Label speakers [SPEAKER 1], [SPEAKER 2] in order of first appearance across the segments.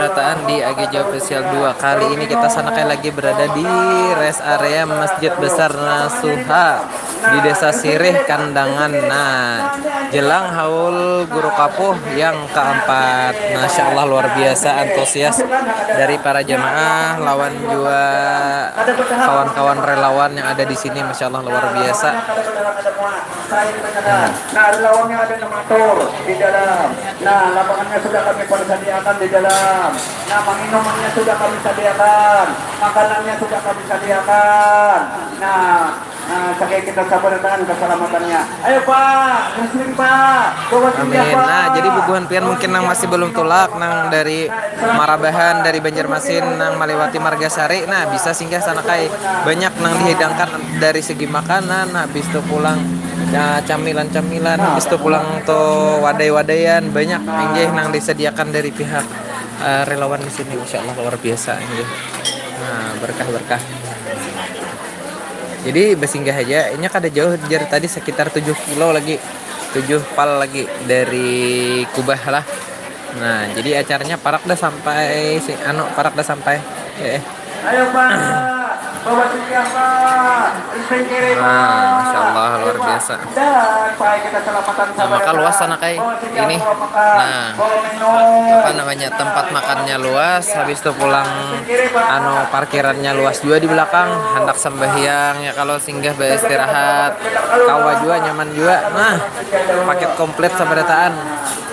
[SPEAKER 1] Pemerataan di AGJ Official 2. Kali ini kita Sanakai lagi berada di rest area Masjid Besar Nasuha di Desa Sirih Kandangan. Nah, jelang haul Guru Kapuh yang keempat. Masya Allah, luar biasa antusias dari para jamaah, lawan juga kawan-kawan relawan yang ada di sini. Masya Allah, luar biasa.
[SPEAKER 2] Nah, relawannya ada 6 motor di dalam. Nah, lapangannya sudah kami persediakan di dalam. Nah, minumannya sudah kami sediakan, makanannya sudah kami sediakan. Nah, sebagai kita sabarkan keselamatannya. Ayo Pak, muslim Pak, bawa
[SPEAKER 1] Amin. Nah, jadi bubuhan pian mungkin nang masih belum tulak nang dari Marabahan, dari Banjarmasin, nang melewati Margasari. Nah, bisa singgah Sanakai. Banyak nang dihidangkan dari segi makanan. Habis itu pulang ya, camilan-camilan. Habis itu pulang tuh wadai-wadaian. Banyak enggih nang disediakan dari pihak relawan di sini. Masya Allah, luar biasa enggih. Nah, berkah-berkah. Jadi bersinggah aja, ini kada jauh dari tadi sekitar 7 kilo lagi, 7 pal lagi dari Kubah lah. Nah, jadi acaranya parak dah sampai parak dah sampai.
[SPEAKER 2] Ayo Pak, bawa singgah Pak, istri kiri Pak.
[SPEAKER 1] Masya Allah, luar biasa.
[SPEAKER 2] Dan Pak, kita selamatan
[SPEAKER 1] Nah, maka luas Sanakai ini. Nah, apa namanya, tempat makannya luas, habis itu pulang parkirannya luas juga di belakang, hendak sembahyang ya, kalau singgah beristirahat kawa juga nyaman juga. Nah, paket komplit sabarataan.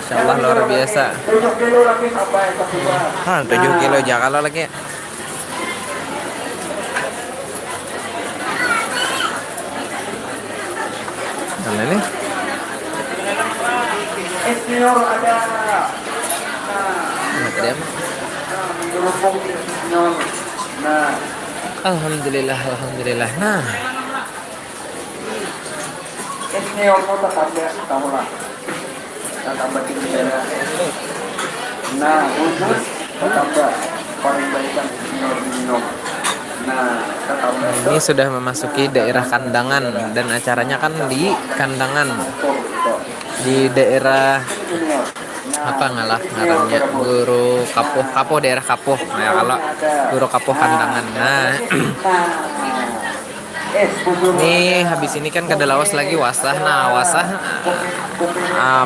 [SPEAKER 1] Insya Allah luar biasa.
[SPEAKER 2] 7 kilo lagi sampai ke Kubah.
[SPEAKER 1] 7 kilo aja kalau lagi. Nah, ini
[SPEAKER 2] Senior ada. Nah,
[SPEAKER 1] Alhamdulillah, alhamdulillah. Nah,
[SPEAKER 2] senior mau tetap ya, kamu lah. Tambah tinggi. Nah, khusus tambah paling baik kan senior minum. Nah,
[SPEAKER 1] ini sudah memasuki daerah Kandangan dan acaranya kan di Kandangan, di daerah apa ngarannya Guru Kapuh daerah Kapuh. Nah, kalau Guru Kapuh Kandangan. Nah, ini habis ini kan kada lawas lagi wasah. Nah, wasah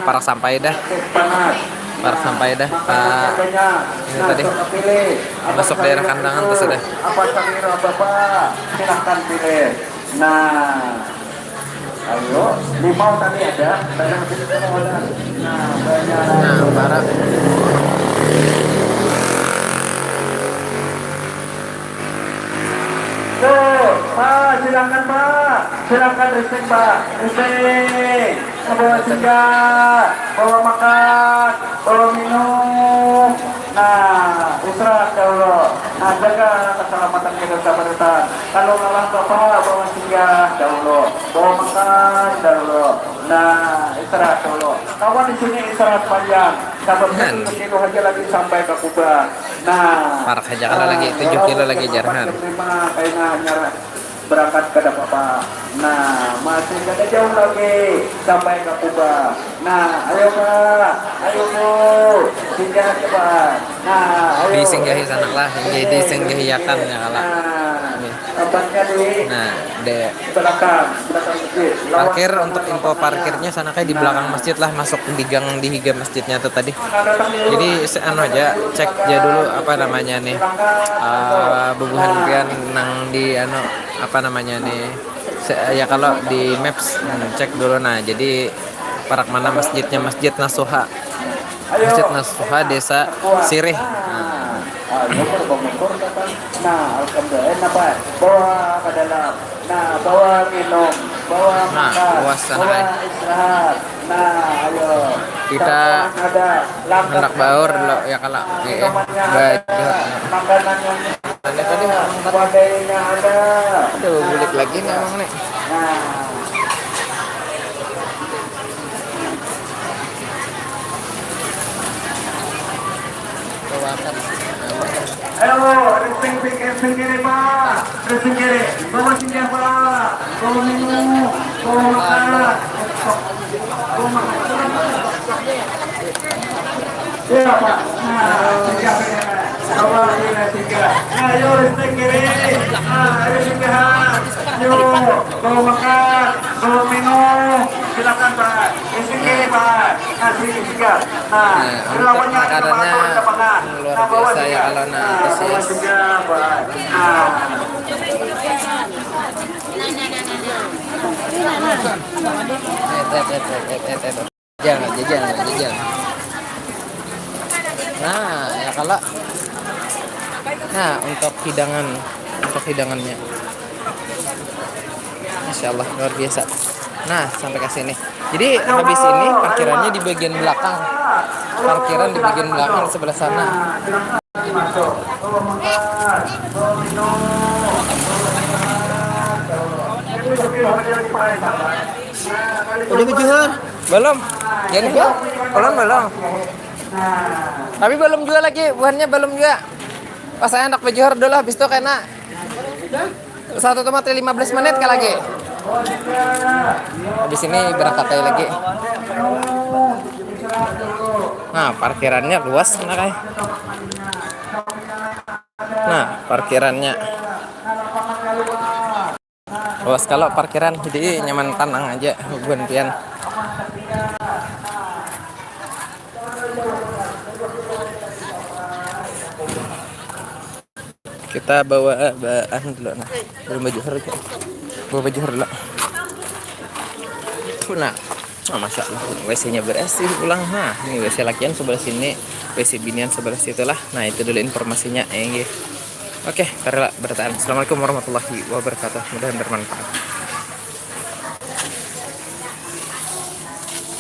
[SPEAKER 1] parak sampai dah. Parak sampai dah Pak. Ini tadi masuk daerah Kandangan tuh sudah.
[SPEAKER 2] Apa kira Bapak? Silahkan pilih. Nah, ayo, limau tadi ada, banyak ada. Nah, banyak.
[SPEAKER 1] Nah, parak.
[SPEAKER 2] Tuh, Pak, silakan Pak, silakan resting Pak, resting, bawa singgah, bawa makan, bawa minum. Nah, istirahat dahulu. Nah, jaga keselamatan kita sahabat. Kalau ngalah Bapak, bawa singgah dahulu, bawa makan dahulu. Nah, istirahat dulu. Kawan di sini istirahat panjang. Sahabat 1 kilo aja lagi sampai ke Kubah. Nah,
[SPEAKER 1] Parak aja kalau lagi 7 kilo lagi jarhan.
[SPEAKER 2] Terima kayaknya berangkat ke Bapak. Nah, masih ada jauh lagi sampai ke Kubah. Nah, ayo Pak, ayo Bu, singgah cepat. Nah, ayo.
[SPEAKER 1] Disinggahi sana lah, jadi disinggahiakan ya kalah.
[SPEAKER 2] Tempatnya di belakang masjid.
[SPEAKER 1] Parkir, untuk info parkirnya sana kayak di belakang masjid lah, masuk di gang di higa masjidnya tuh tadi. Jadi aja cek aja dulu apa namanya nih, bubuhan pian nang di apa namanya nih, ya kalau di maps cek dulu. Nah, jadi parak mana masjidnya, Masjid Nasuha, Masjid Nasuha Desa Sirih.
[SPEAKER 2] Nah, alhamdulillah, Pak. Bawa ke dalam. Nah, bawa minum, bawa makan, bawa istirahat. Nah, ayo.
[SPEAKER 1] Kita hendak baur lo ya kalau baju.
[SPEAKER 2] Makanannya
[SPEAKER 1] Tadi
[SPEAKER 2] wadainya ada.
[SPEAKER 1] aduh, bulik lagi nih emang nih.
[SPEAKER 2] Nah,
[SPEAKER 1] Bawakan.
[SPEAKER 2] ayo, resting kiri Pak, resting kiri, bawa singgah Pak, bawa minum, bawa makan, bawa makan. Ya Pak, nah, singgah Ayo listrik kiri. Ayo singgahan. Yuk, bawa makan, bawa minum. Silakan Pak. Listrik kiri Pak. Sini singgah.
[SPEAKER 1] Untuk makanannya luar biasa ya kalau antusias. Jajal. Nah, ya kalau untuk hidangannya. Masya Allah luar biasa. Nah, sampai ke sini. Jadi habis ini parkirannya di bagian belakang. Parkiran di bagian belakang sebelah sana. Udah ke Johor? Belum. Jadi belum. Tapi belum jual lagi, buahnya belum juga. Pas saya hendak ke Johor dulu, habis itu kena satu tomat 15 menit kali lagi. Habis ini berangkat lagi. Nah, parkirannya luas nah kayak. Nah, parkirannya luas kalau parkiran, jadi nyaman tenang aja bukan pian. Kita bawa dulu nah. Bawa baju dulu. Nah, masya Allah, WC-nya bersih pulang. Nah, ini WC lakian sebelah sini, WC binian sebelah situ lah. Nah, itu dulu informasinya. Oke, taruhlah bertahan. Assalamualaikum warahmatullahi wabarakatuh. Mudah-mudahan bermanfaat.